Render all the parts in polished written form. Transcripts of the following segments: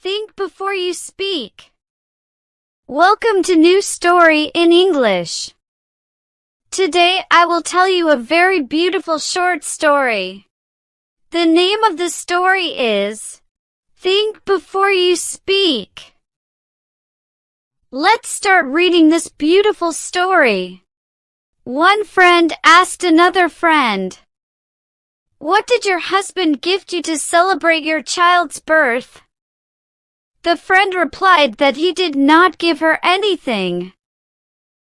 Think before you speak. Welcome to New Story in English. Today I will tell you a very beautiful short story. The name of the story is Think Before You Speak. Let's start reading this beautiful story. One friend asked another friend, "What did your husband gift you to celebrate your child's birth?" The friend replied that he did not give her anything.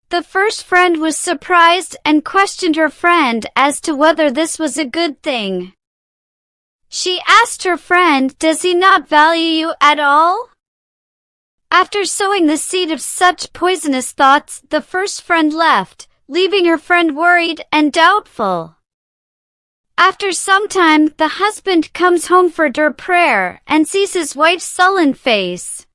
The first friend was surprised and questioned her friend as to whether this was a good thing. She asked her friend, "Does he not value you at all?" After sowing the seed of such poisonous thoughts, the first friend left, leaving her friend worried and doubtful. After some time, the husband comes home for their prayer and sees his wife's sullen face.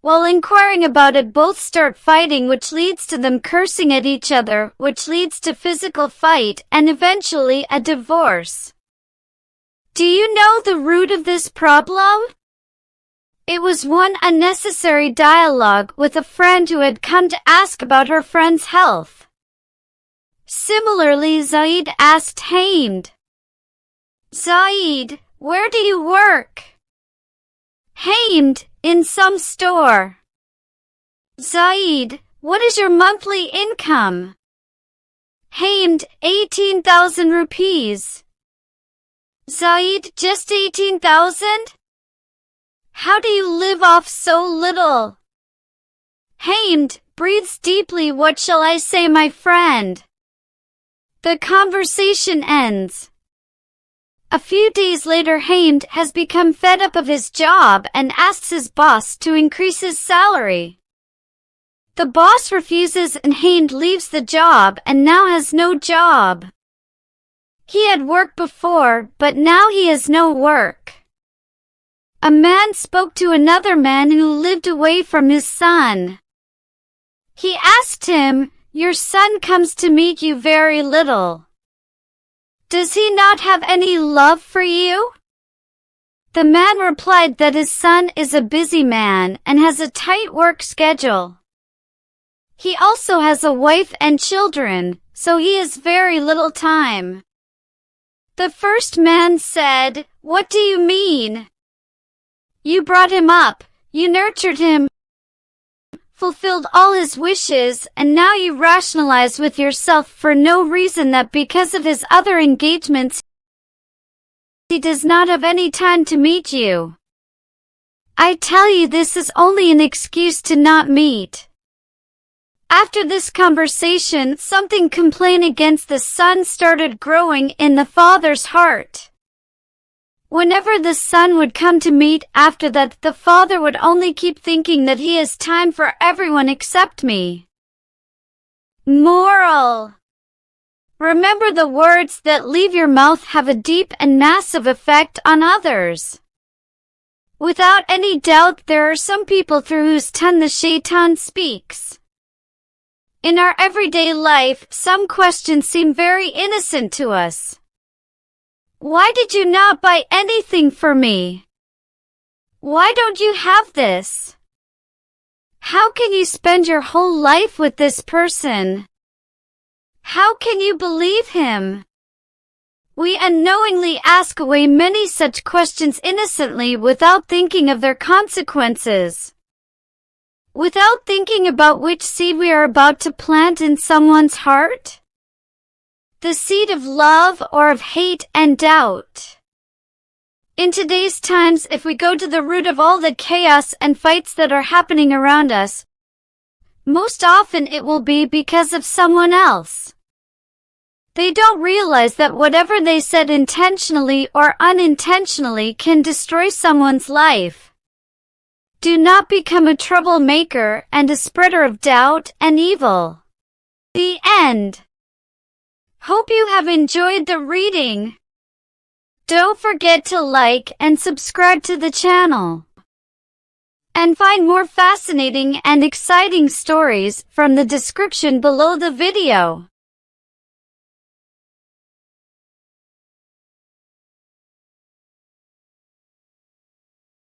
While inquiring about it, both start fighting, which leads to them cursing at each other, which leads to physical fight and eventually a divorce. Do you know the root of this problem? It was one unnecessary dialogue with a friend who had come to ask about her friend's health. Similarly, Zaid asked Hamed, "Zaid, where do you work?" Hamed, "In some store." Zaid, "What is your monthly income?" Hamed, 18,000 rupees. Zaid, "Just 18,000? How do you live off so little?" Hamed breathes deeply. "What shall I say, my friend?" The conversation ends. A few days later, Hamed has become fed up of his job and asks his boss to increase his salary. The boss refuses and Hamed leaves the job and now has no job. He had work before, but now he has no work. A man spoke to another man who lived away from his son. He asked him, "Your son comes to meet you very little. Does he not have any love for you?" The man replied that his son is a busy man and has a tight work schedule. He also has a wife and children, so he has very little time. The first man said, "What do you mean? You brought him up, you nurtured him, fulfilled all his wishes, and now you rationalize with yourself for no reason that because of his other engagements he does not have any time to meet you. I tell you, this is only an excuse to not meet." After this conversation, something complaint against the son started growing in the father's heart. Whenever the son would come to meet after that, the father would only keep thinking that he has time for everyone except me. Moral: remember, the words that leave your mouth have a deep and massive effect on others. Without any doubt, there are some people through whose tongue the shaitan speaks. In our everyday life, some questions seem very innocent to us. Why did you not buy anything for me? Why don't you have this? How can you spend your whole life with this person? How can you believe him? We unknowingly ask away many such questions innocently without thinking of their consequences. Without thinking about which seed we are about to plant in someone's heart. The seed of love or of hate and doubt. In today's times, if we go to the root of all the chaos and fights that are happening around us, most often it will be because of someone else. They don't realize that whatever they said intentionally or unintentionally can destroy someone's life. Do not become a troublemaker and a spreader of doubt and evil. The end. Hope you have enjoyed the reading. Don't forget to like and subscribe to the channel. And find more fascinating and exciting stories from the description below the video.